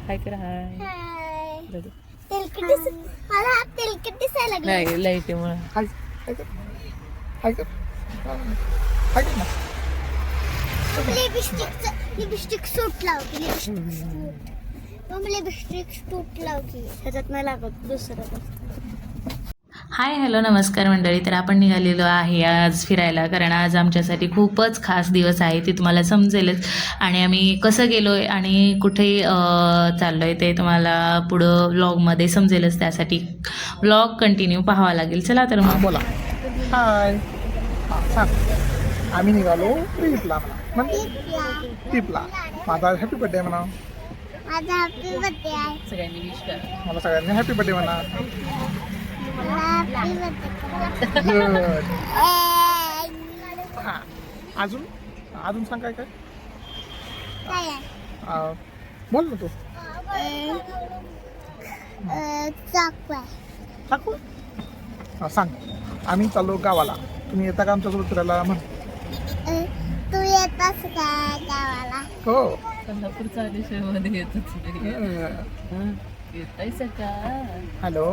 हाय कर हाय. हाय. मला तेलकट दिसायला लागलं. नाही लाईटीमुळे. हाय हाय कर हाय कर हाय कर ना. लिपस्टिक सूट लावते. लिपस्टिक सूट लावते. ह्याच्यात नाही लागत दुसरं. हाय हॅलो नमस्कार मंडळी. तर आपण निघालेलो आहे आज फिरायला, कारण आज आमच्यासाठी खूपच खास दिवस आहे, ते तुम्हाला समजेलच. आणि आम्ही कसं गेलो आहे आणि कुठे चाललो आहे ते तुम्हाला पुढं व्लॉगमध्ये समजेलच. त्यासाठी व्लॉग कंटिन्यू पाहावा लागेल. चला तर मग. बोला हाय. सांग. आम्ही निघालो ट्रिपला. ट्रिपला. माझा हॅपी बर्थडे म्हणा. माझा हॅपी बर्थडे आहे. सगळ्यांनी विश करा. मला सगळ्यांनी हॅपी बर्थडे म्हणा. Happy birthday. गुड. हां अजून अजून सांग काय काय. काय आहे? बोल ना तू. चाकू आहे. सांगू. हां सांग. आम्ही चाललो गावाला. तुम्ही येता का आमच्यासोबत फिरायला म्हण. तू येतस का गावाला? हो. कोल्हापूरचा आदेशामध्ये येतच येतायच का. Hello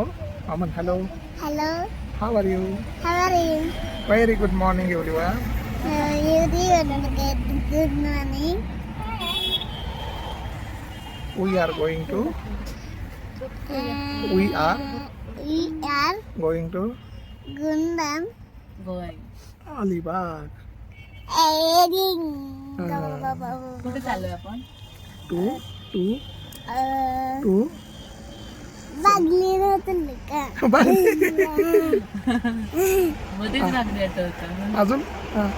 Aman. Hello. Hello. How are you. How are you? Very good morning everyone. Good morning. We are going to. We are going to गुंडम अलिबाग. कुठे चाललोय आपण. टू टू टू बागली नव्हतं का? मध्येच लागले होतं. अजून हां.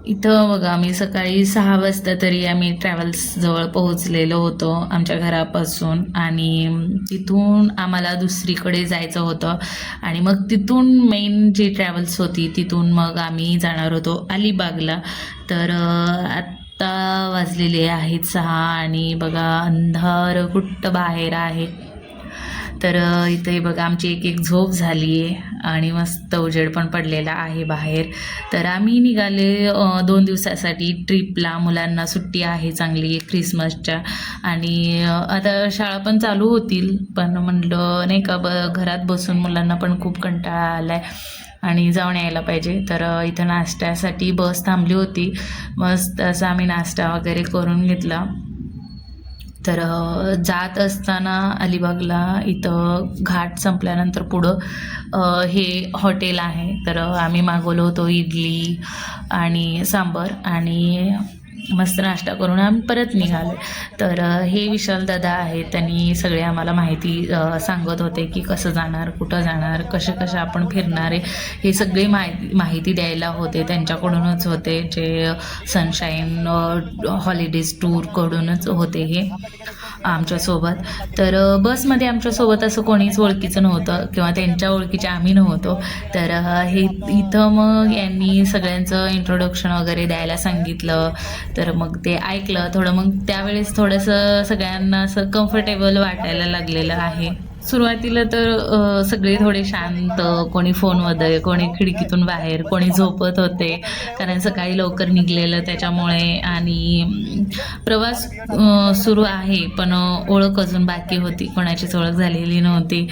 इथं बघा आम्ही सकाळी 6 वाजता तरी आम्ही ट्रॅव्हल्सजवळ पोहोचलेलो होतो आमच्या घरापासून. आणि तिथून आम्हाला दुसरीकडे जायचं होतं आणि मग तिथून मेन जी ट्रॅव्हल्स होती तिथून मग आम्ही जाणार होतो अलिबागला. तर आत्ता वाजलेले आहेत 6 आणि बघा अंधार कुठं बाहेर आहे. तर इथे बघा आमची एक झोप झाली आहे आणि मस्त उजेड पण पडलेला आहे बाहेर. तर आम्ही निघाले 2 दिवसासाठी ट्रिपला. मुलांना सुट्टी आहे चांगली ख्रिसमसच्या. आणि आता शाळा पण चालू होतील, पण म्हणलं नाही का घरात बसून मुलांना पण खूप कंटाळा आला आहे आणि जाऊन यायला पाहिजे. तर इथं नाश्त्यासाठी बस थांबली होती. मस्त असं आम्ही नाश्ता वगैरे करून घेतला. तर जात असताना अलिबागला इथं घाट संपल्यानंतर पुढं हे हॉटेल आहे. तर आम्ही मागवलं होतं इडली आणि सांबर आणि मस्त नाश्ता करून आम्ही परत निघालो. तर हे विशाल दादा आहेत, त्यांनी सगळे आम्हाला माहिती सांगत होते की कसं जाणार, कुठं जाणार, कसे आपण फिरणार आहे, हे सगळे माहिती द्यायला होते. त्यांच्याकडूनच होते, जे सनशाईन हॉलिडेज टूरकडूनच होते हे आमच्यासोबत. तर बसमध्ये आमच्यासोबत असं कोणीच ओळखीचं नव्हतं किंवा त्यांच्या ओळखीचे आम्ही नव्हतो. तर हे इथं मग यांनी सगळ्यांचं इंट्रोडक्शन वगैरे द्यायला सांगितलं. तर मग ते ऐकलं थोडं. मग त्यावेळेस थोडंसं सगळ्यांना असं कम्फर्टेबल वाटायला लागलेलं आहे. सुरुवातीला तर सगळे थोडे शांत, कोणी फोनमध्ये, कोणी खिडकीतून बाहेर, कोणी झोपत होते, कारण सकाळी लवकर निघलेलं त्याच्यामुळे. आणि प्रवास सुरू आहे पण ओळख अजून बाकी होती, कोणाचीच ओळख झालेली नव्हती.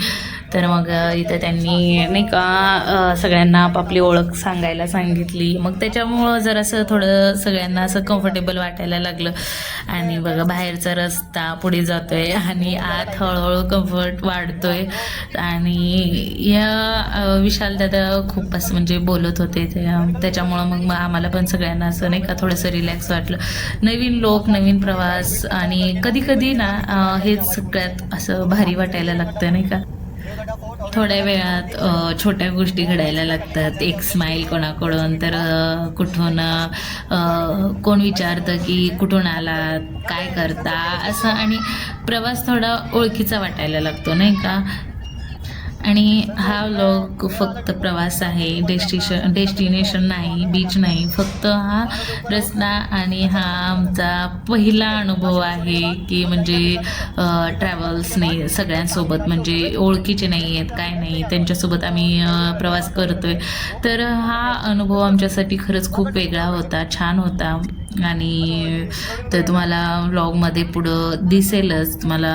तर मग इथं त्यांनी नाही का सगळ्यांना आपापली ओळख सांगायला सांगितली. मग त्याच्यामुळं जरासं थोडं सगळ्यांना असं कम्फर्टेबल वाटायला लागलं. आणि बघा बाहेरचा रस्ता पुढे जातोय आणि आत हळूहळू कम्फर्ट वाढतोय. आणि या विशाल दादा खूप असं म्हणजे बोलत होते त्याच्यामुळं मग आम्हाला पण सगळ्यांना असं नाही का थोडंसं रिलॅक्स वाटलं. नवीन लोक, नवीन प्रवास आणि कधी ना हेच सगळ्यात असं भारी वाटायला लागतं नाही का. थोड्या वेळात छोट्या गोष्टी घडायला लागतात. एक स्माईल कोणाकडून, तर कुठून कोण विचारतं की कुठून आलात, काय करता, असं. आणि प्रवास थोडा ओळखीचा वाटायला लागतो नाही का. आणि हा व्लॉग फक्त प्रवास आहे, डेस्टिनेशन नाही, बीच नाही, फक्त हा रस्ता आणि हा आमचा पहिला अनुभव आहे की म्हणजे ट्रॅव्हल्सने सगळ्यांसोबत, म्हणजे ओळखीचे नाही आहेत काय नाही, त्यांच्यासोबत आम्ही प्रवास करतोय. तर हा अनुभव आमच्यासाठी खरंच खूप वेगळा होता, छान होता. आणि तर तुम्हाला व्लॉगमध्ये पुढं दिसेलच, तुम्हाला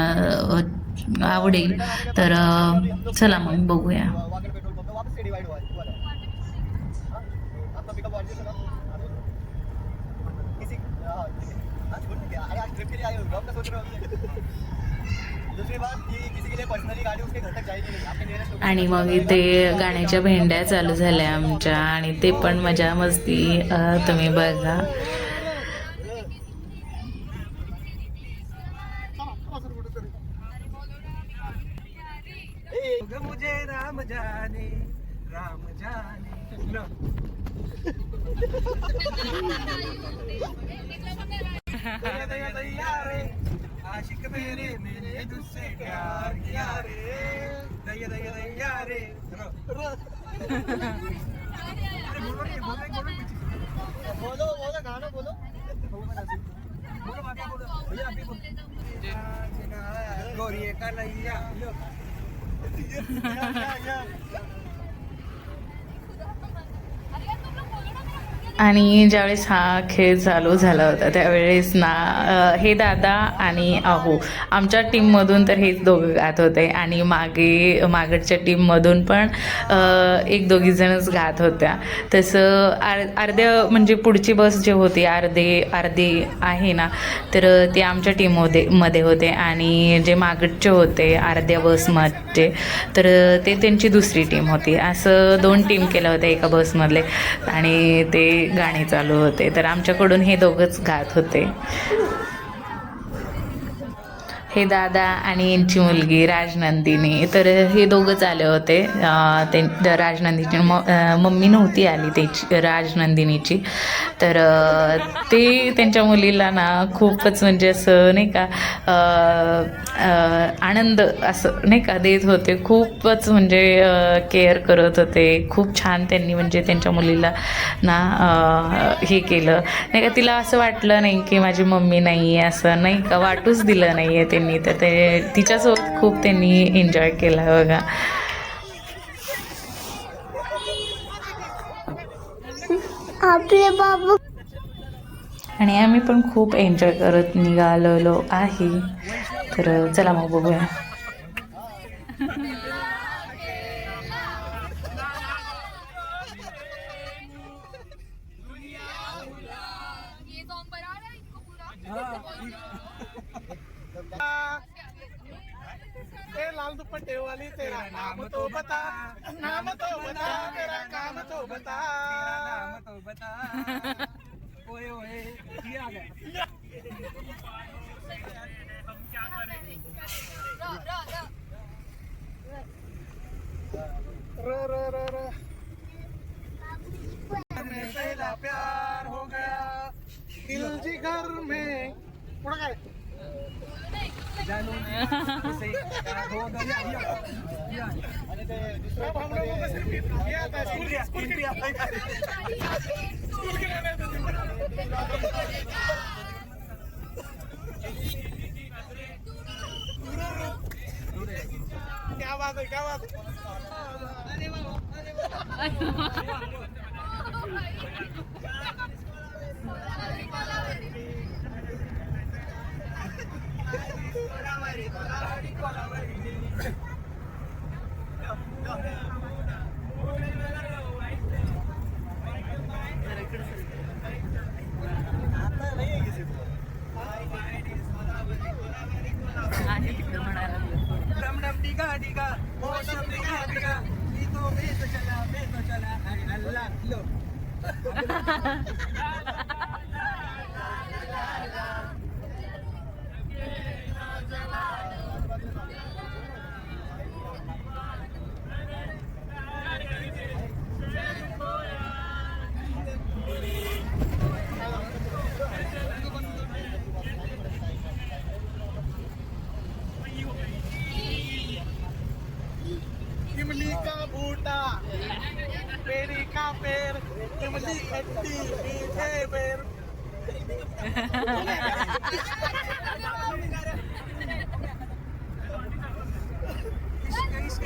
आवडेल. तर चला मग बघूया. आणि मग इथे गाण्याच्या भेंड्या चालू झाल्या आमच्या, आणि ते पण मजा मस्ती तुम्ही बघा. मुझे राम जाने आशिक मेरे मैंने तुझसे प्यार किया रे, दैया दैया दैया रे. बोलो बोलो गाना बोलो बोलो बाकी बोलो भैया अभी बोलो गोरी का लैया. आणि ज्यावेळेस हा खेळ चालू झाला होता त्यावेळेस ना हे दादा आणि अहो आमच्या टीममधून तर हेच दोघं गात होते, आणि मागच्या टीममधून पण एक दोघीजणच गात होत्या. तसं अर्ध्या म्हणजे पुढची बस जे होती अर्धे आहे ना, तर ते आमच्या टीममध्ये होते, आणि जे मागचे होते अर्ध्या बसमध्ये तर ते त्यांची दुसरी टीम होती. असं 2 टीम केल्या होत्या एका बसमधले, आणि ते गाणे चालू होते. तर आमच्याकडून हे दोघंच गात होते, हे दादा आणि यांची मुलगी राजनंदिनी. तर हे दोघंच आले होते. ते राजनंदिनीची मम्मी नव्हती आली त्याची, राजनंदिनीची. तर ते त्यांच्या मुलीला ना खूपच म्हणजे असं नाही का आनंद असं नाही का देत होते, खूपच म्हणजे केअर करत होते. खूप छान त्यांनी म्हणजे त्यांच्या मुलीला ना हे केलं नाही का, तिला असं वाटलं नाही की माझी मम्मी नाही आहे, असं नाही का वाटूच दिलं नाही आहे त्यांनी. तर ते तिच्यासोबत खूप त्यांनी एन्जॉय केला बघा. आपले बाबू आणि आम्ही पण खूप एन्जॉय करत निघालेलो आहे. तर चला मग बघूया. लाल दुपट्टे वाली तेरा नाम तो बता, नाम तो बता, तेरा काम तो बता, नाम तो बता. ओए ओए ये आ गया. हम क्या करें रो रो रो रो. पहला प्यार हो गया दिल जिगर में. पुढं काय क्या बात है, क्या बात है. डम डम डिगा डिगा मौसम डिगा डिगा, तो चला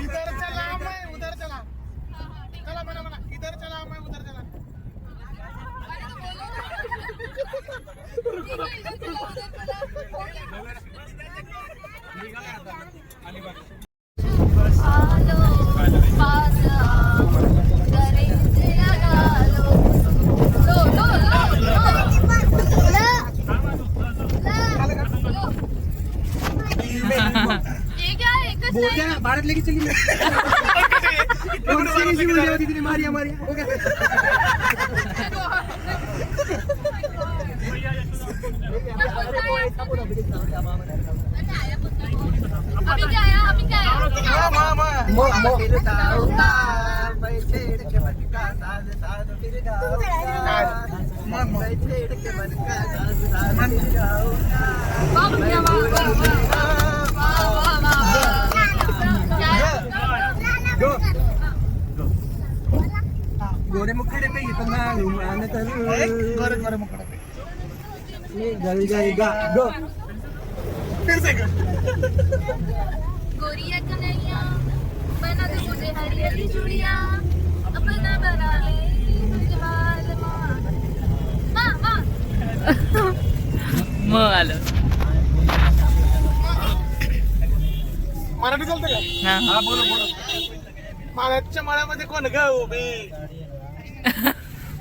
इधर चला मैं उधर चला चला म्हणा म्हणा इधर चला मैं उधर चला बोलते भारत लेके चली मारिया मारिया अभी क्या आया गोरे मुखड़े पे इतना मान गोरे गोरे मुखड़े पे जल जाएगा गो फिर से गोरिया कन्हैया बना दे मुझे हरी हरी चूड़िया अपना बना ले मुझे हाल माँ माँ मग आलं मराठी चालतं का हा हा बोलो बोलो माळ्याच्या मळ्यामध्ये कोण ग उभी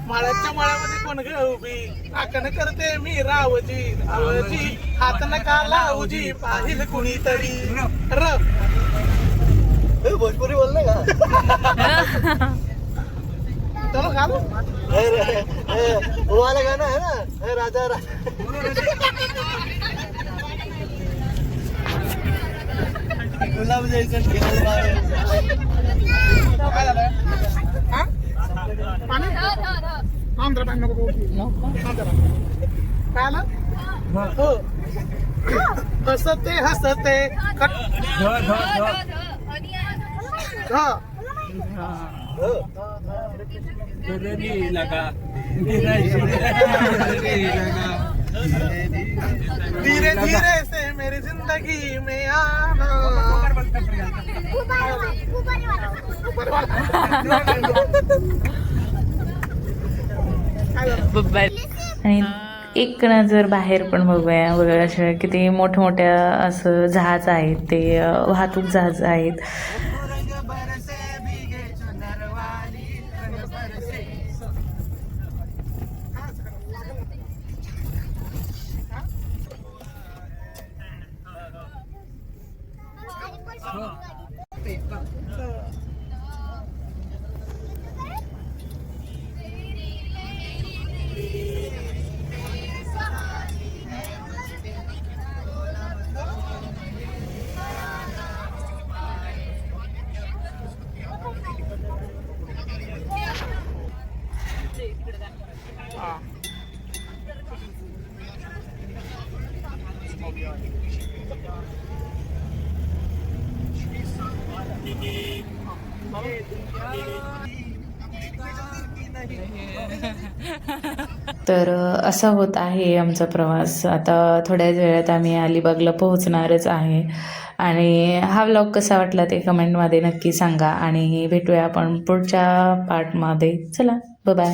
माळ्याच्या मळ्यामध्ये कोण ग उभी आकण करते मी रावजी रावजी हात नका लावजी पाहिल कुणीतरी र भोजपुरी बोलले का चलो गा लो वो वाला गाना है ना राजा गुलाब जैसे काय झालं हा पाणी आंध्र पाणी नको काय आलं हो हसते हसते कट धीरे धीरे से मेरी जिंदगी में आना आणि एक नजर बाहेर पण बघूया बघा अशा किती मोठमोठ्या असं जहाज आहेत ते वाहतूक जहाज आहेत. तर असा होत आहे आमचा प्रवास. आता थोड्याच वेळात आम्ही अलिबागला पोहोचणारच आहे. आणि हा व्लॉग कसा वाटला ते कमेंटमध्ये नक्की सांगा आणि भेटूया आपण पुढच्या पार्टमध्ये. चला बाय.